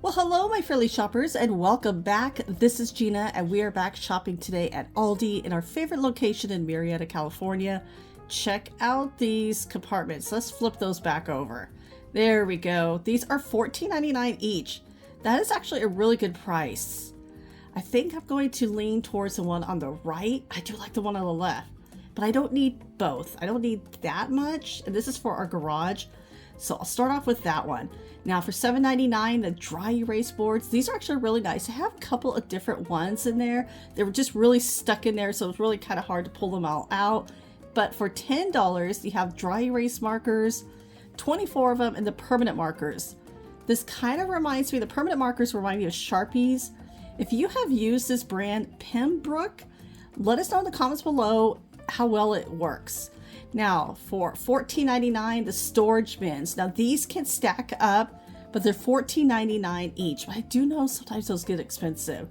Well, hello, my friendly shoppers, and welcome back. This is Gina, and we are back shopping today at Aldi in our favorite location in Murrieta, California. Check out these compartments. Let's flip those back over. There we go. These are $14.99 each. That is actually a really good price. I think I'm going to lean towards the one on the right. I do like the one on the left, but I don't need both. I don't need that much, and this is for our garage. So I'll start off with that one. Now for $7.99, the dry erase boards, these are actually really nice. I have a couple of different ones in there. They were just really stuck in there, so it's really kind of hard to pull them all out. But for $10, you have dry erase markers, 24 of them, and the permanent markers. This kind of reminds me, the permanent markers remind me of Sharpies. If you have used this brand, Pembroke, let us know in the comments below how well it works. Now for $14.99, the storage bins. Now these can stack up, but they're $14.99 each. But I do know sometimes those get expensive.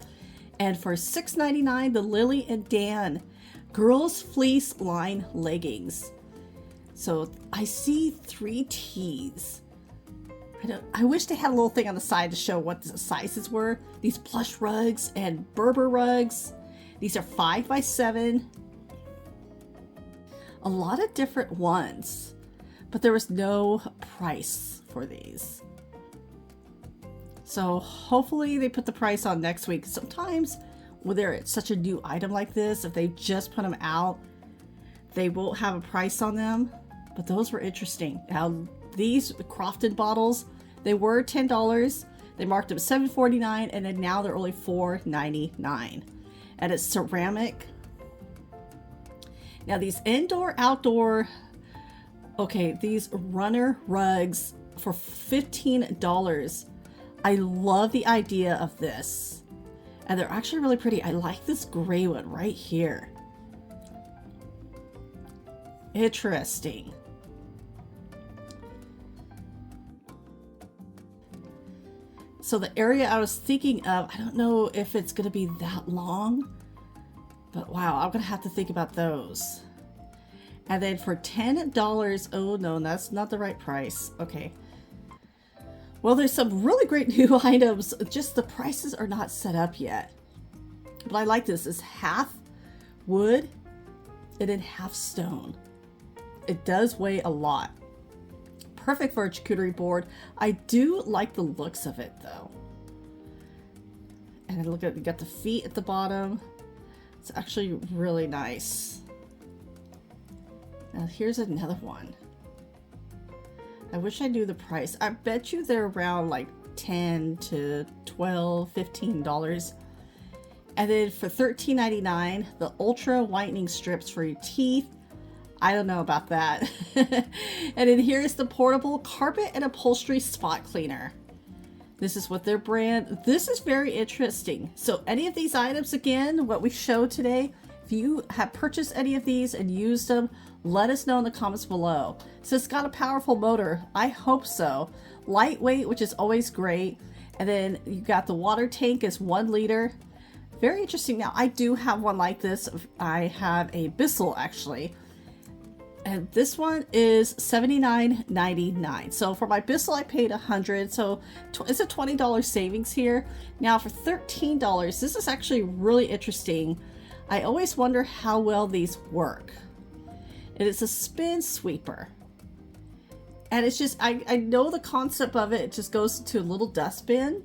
And for $6.99, the Lily and Dan girls fleece line leggings. So I see 3 T's. I wish they had a little thing on the side to show what the sizes were. These plush rugs and Berber rugs. These are 5x7. A lot of different ones, but there was no price for these. So hopefully they put the price on next week. Sometimes when they're such a new item like this, if they just put them out, they won't have a price on them. But those were interesting. Now these Crofton bottles, they were $10. They marked them $7.49, and then now they're only $4.99. And it's ceramic. Now these outdoor, okay, these runner rugs for $15. I love the idea of this. And they're actually really pretty. I like this gray one right here. Interesting. So the area I was thinking of, I don't know if it's going to be that long. But wow, I'm going to have to think about those. And then for $10, oh no, that's not the right price. Okay. Well, there's some really great new items. Just the prices are not set up yet. But I like this. It's half wood and then half stone. It does weigh a lot. Perfect for a charcuterie board. I do like the looks of it though. And look at, you got the feet at the bottom. It's actually really nice. Now here's another one. I wish I knew the price. I bet you they're around like $10 to $12, $15. And then for $13.99, the ultra whitening strips for your teeth. I don't know about that. And then here's the portable carpet and upholstery spot cleaner. This is what their brand. This is very interesting. So any of these items, again, what we showed today, if you have purchased any of these and used them, let us know in the comments below. So it's got a powerful motor. I hope so. Lightweight, which is always great. And then you got the water tank is 1 liter. Very interesting. Now I do have one like this. I have a Bissell actually. And this one is $79.99. So for my Bissell, I paid $100. So it's a $20 savings here. Now for $13, this is actually really interesting. I always wonder how well these work. And it's a spin sweeper. And it's just, I know the concept of it. It just goes into a little dustbin.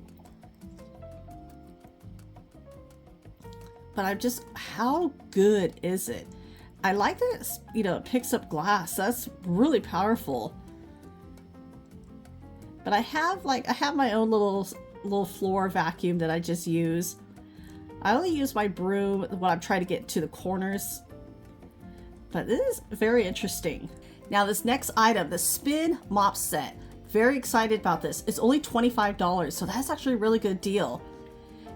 But I'm just, how good is it? I like that it's, it picks up glass. That's really powerful. But I have my own little floor vacuum that I just use. I only use my broom when I'm trying to get to the corners. But this is very interesting. Now this next item, the spin mop set. Very excited about this. It's only $25, so that's actually a really good deal.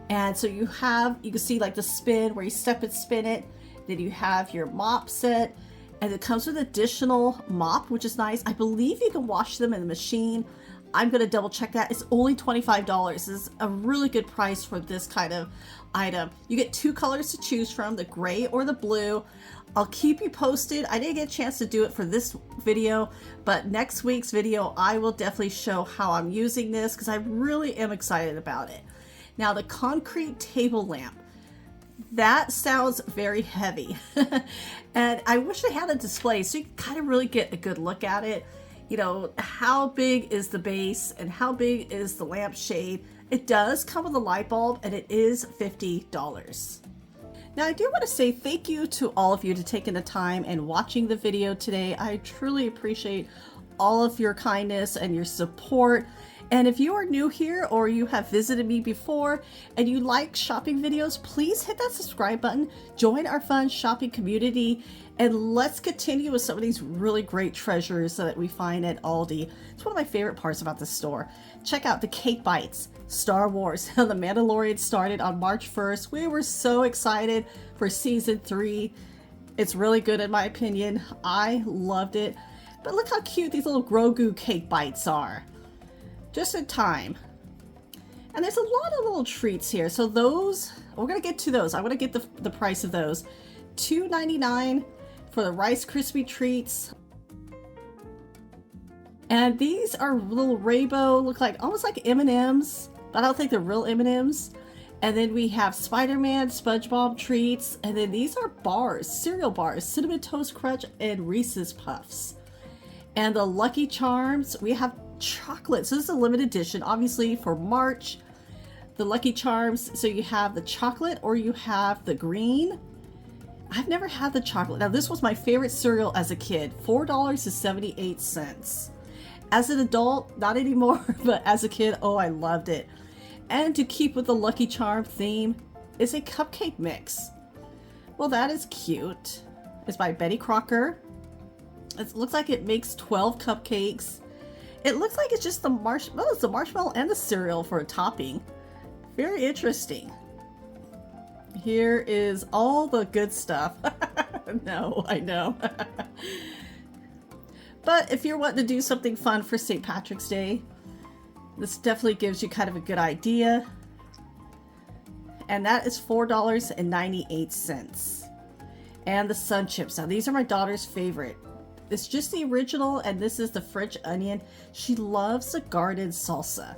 And so you can see like the spin where you step and spin it. Then you have your mop set, and it comes with additional mop, which is nice. I believe you can wash them in the machine. I'm going to double check that. It's only $25. This is a really good price for this kind of item. You get 2 colors to choose from, the gray or the blue. I'll keep you posted. I didn't get a chance to do it for this video, but next week's video, I will definitely show how I'm using this because I really am excited about it. Now, the concrete table lamp. That sounds very heavy. And I wish they had a display so you can kind of really get a good look at it. You know, how big is the base and how big is the lampshade? It does come with a light bulb and it is $50. Now, I do want to say thank you to all of you to taking the time and watching the video today. I truly appreciate all of your kindness and your support. And if you are new here or you have visited me before and you like shopping videos, please hit that subscribe button, join our fun shopping community, and let's continue with some of these really great treasures that we find at Aldi. It's one of my favorite parts about this store. Check out the cake bites, Star Wars. The Mandalorian started on March 1st. We were so excited for season 3. It's really good in my opinion. I loved it. But look how cute these little Grogu cake bites are. Just in time. And there's a lot of little treats here. So those, we're going to get to those. I want to get the price of those. $2.99 for the Rice Krispie treats. And these are little rainbow, look like almost like M&Ms, but I don't think they're real M&Ms. And then we have Spider-Man SpongeBob treats. And then these are bars, cereal bars, Cinnamon Toast Crunch and Reese's Puffs. And the Lucky Charms, we have chocolate. So this is a limited edition, obviously for March. The Lucky Charms, so you have the chocolate or you have the green. I've never had the chocolate. Now this was my favorite cereal as a kid, $4.78. As an adult, not anymore, but as a kid, oh, I loved it. And to keep with the Lucky Charm theme is a cupcake mix. Well, that is cute. It's by Betty Crocker. It looks like it makes 12 cupcakes. It looks like it's just the marshmallow. It's the marshmallow and the cereal for a topping. Very interesting. Here is all the good stuff. No, I know. But if you're wanting to do something fun for St. Patrick's Day, this definitely gives you kind of a good idea. And that is $4.98. And the sun chips. Now these are my daughter's favorite. It's just the original, and this is the French onion. She loves the garden salsa.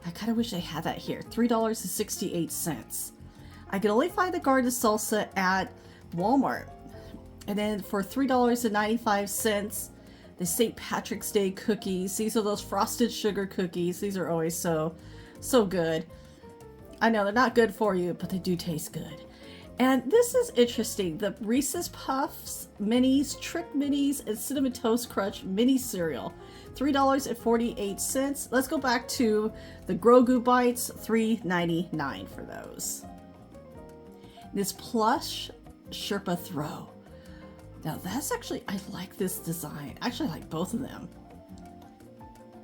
I kind of wish they had that here. $3.68. I can only find the garden salsa at Walmart. And then for $3.95, the St. Patrick's Day cookies. These are those frosted sugar cookies. These are always so good. I know they're not good for you, but they do taste good. And this is interesting. The Reese's Puffs Minis, Trick Minis, and Cinnamon Toast Crunch Mini Cereal. $3.48. Let's go back to the Grogu Bites. $3.99 for those. This plush Sherpa throw. Now that's actually, I like this design. Actually, I like both of them.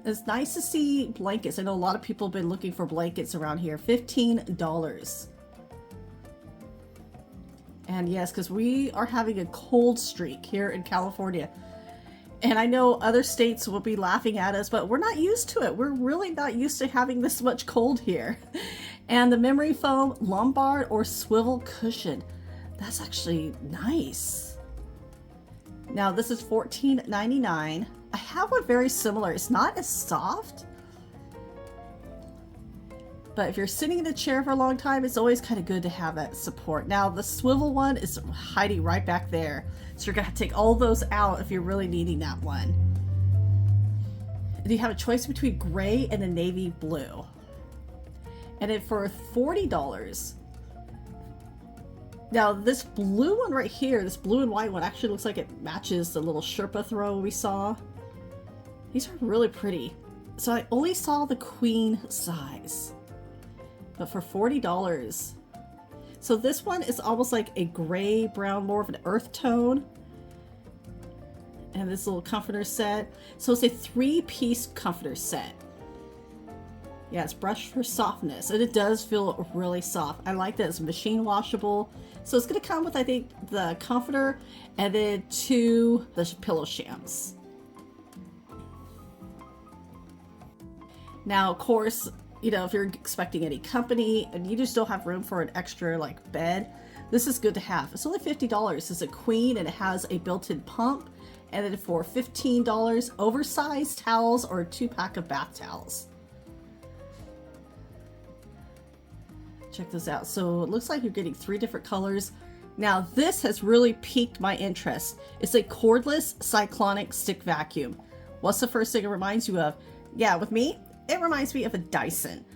It's nice to see blankets. I know a lot of people have been looking for blankets around here. $15. And yes, because we are having a cold streak here in California. And I know other states will be laughing at us, but we're not used to it. We're really not used to having this much cold here. And the memory foam lumbar or swivel cushion. That's actually nice. Now this is $14.99. I have one very similar. It's not as soft. But if you're sitting in a chair for a long time, it's always kind of good to have that support. Now, the swivel one is hiding right back there. So you're going to have to take all those out if you're really needing that one. And you have a choice between gray and a navy blue. And then for $40. Now, this blue one right here, this blue and white one, actually looks like it matches the little Sherpa throw we saw. These are really pretty. So I only saw the queen size. But for $40. So this one is almost like a gray brown, more of an earth tone. And this little comforter set. So it's a 3-piece comforter set. Yeah, it's brushed for softness. And it does feel really soft. I like that it's machine washable. So it's going to come with, I think, the comforter and then 2 the pillow shams. Now, of course, you know, if you're expecting any company and you just don't have room for an extra like bed, this is good to have. It's only $50. It's a queen and it has a built-in pump. And then for $15, oversized towels or a 2-pack of bath towels. Check this out. So it looks like you're getting 3 different colors. Now this has really piqued my interest. It's a cordless cyclonic stick vacuum. What's the first thing it reminds you of? Yeah, with me, it reminds me of a Dyson.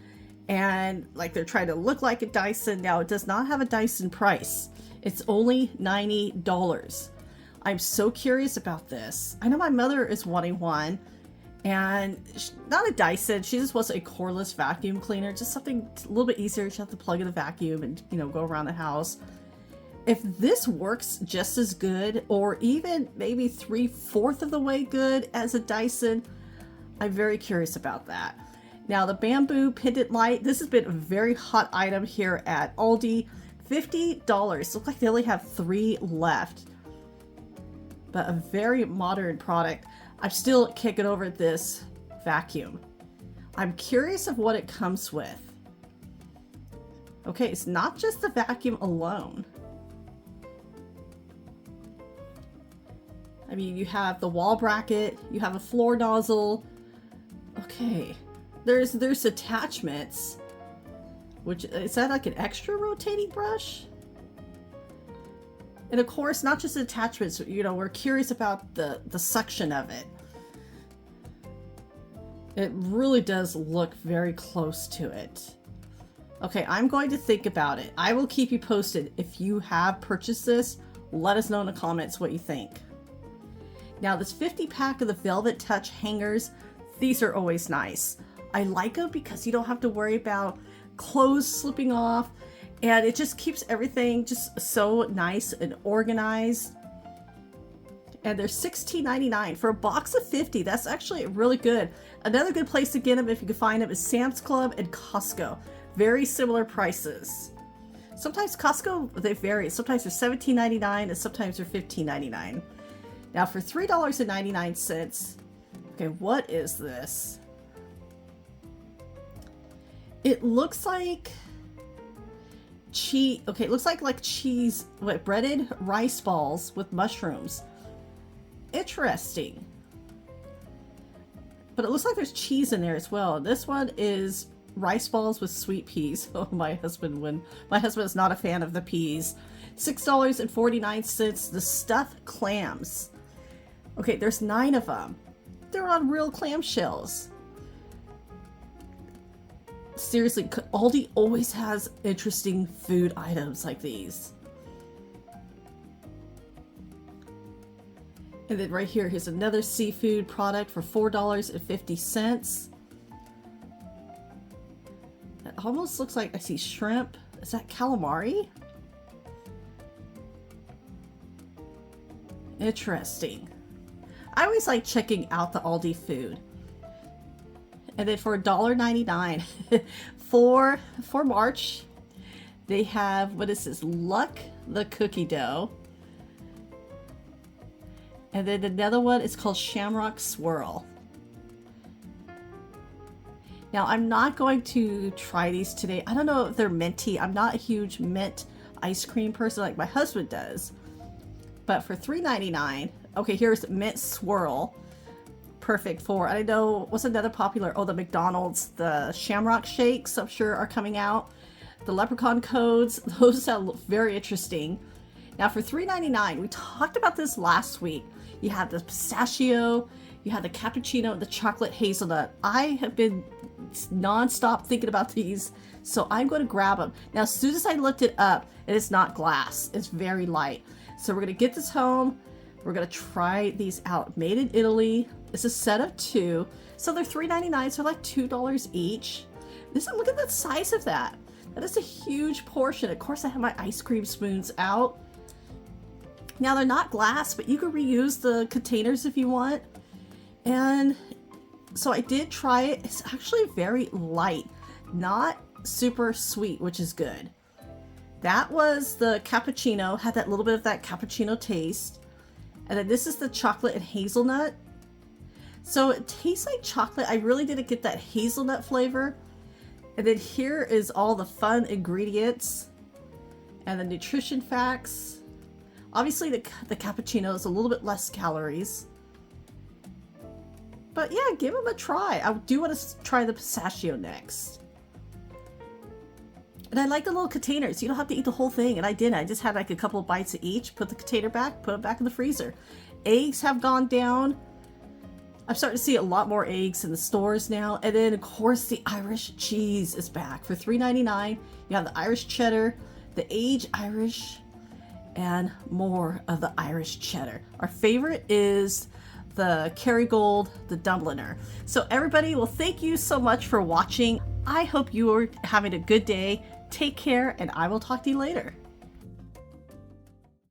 And like they're trying to look like a Dyson. Now it does not have a Dyson price. It's only $90. I'm so curious about this. I know my mother is wanting one, and not a Dyson. She just wants a cordless vacuum cleaner, just something a little bit easier. She has to plug in the vacuum and, you know, go around the house. If this works just as good, or even maybe 3/4 of the way good as a Dyson, I'm very curious about that. Now the bamboo pendant light, this has been a very hot item here at Aldi. $50. Looks like they only have 3 left. But a very modern product. I still can't get over this vacuum. I'm curious of what it comes with. Okay, it's not just the vacuum alone. I mean, you have the wall bracket, you have a floor nozzle. Okay, there's attachments. Which, is that like an extra rotating brush? And of course, not just attachments, you know, we're curious about the suction of it. It really does look very close to it. Okay, I'm going to think about it. I will keep you posted. If you have purchased this, let us know in the comments what you think. Now, this 50-pack of the Velvet Touch hangers, these are always nice. I like them because you don't have to worry about clothes slipping off. And it just keeps everything just so nice and organized. And they're $16.99 for a box of 50. That's actually really good. Another good place to get them, if you can find them, is Sam's Club and Costco. Very similar prices. Sometimes Costco, they vary. Sometimes they're $17.99 and sometimes they're $15.99. Now for $3.99, okay, what is this? It looks like cheese. Okay, it looks like cheese, what, breaded rice balls with mushrooms. Interesting. But it looks like there's cheese in there as well. This one is rice balls with sweet peas. Oh, my husband is not a fan of the peas. $6.49. The stuffed clams. Okay, there's 9 of them. They're on real clam shells. Seriously, Aldi always has interesting food items like these. And then right here, here's another seafood product for $4.50. It almost looks like I see shrimp. Is that calamari? Interesting. I always like checking out the Aldi food. And then for $1.99 for March, they have, what is this? Luck the cookie dough. And then another one is called Shamrock Swirl. Now, I'm not going to try these today. I don't know if they're minty. I'm not a huge mint ice cream person like my husband does. But for $3.99, okay, here's mint swirl. Perfect for, I know, what's another popular? Oh, the McDonald's, the Shamrock Shakes, I'm sure are coming out. The leprechaun codes, those sound very interesting. Now for $3.99, we talked about this last week. You have the pistachio, you have the cappuccino, and the chocolate hazelnut. I have been non-stop thinking about these, so I'm going to grab them. Now, as soon as I looked it up, it is not glass. It's very light. So we're going to get this home. We're going to try these out. Made in Italy. It's a set of 2. So they're $3.99, so like $2 each. Look at the size of that. That is a huge portion. Of course, I have my ice cream spoons out. Now, they're not glass, but you can reuse the containers if you want. And so I did try it. It's actually very light, not super sweet, which is good. That was the cappuccino, had that little bit of that cappuccino taste. And then this is the chocolate and hazelnut. So it tastes like chocolate. I really didn't get that hazelnut flavor. And then here is all the fun ingredients and the nutrition facts. Obviously the cappuccino is a little bit less calories. But yeah, give them a try. I do want to try the pistachio next. And I like the little containers. You don't have to eat the whole thing. And I didn't. I just had like a couple of bites of each. Put the container back. Put it back in the freezer. Eggs have gone down. I'm starting to see a lot more eggs in the stores now. And then, of course, the Irish cheese is back. For $3.99, you have the Irish cheddar, the aged Irish, and more of the Irish cheddar. Our favorite is the Kerrygold, the Dubliner. So everybody, well, thank you so much for watching. I hope you are having a good day. Take care, and I will talk to you later.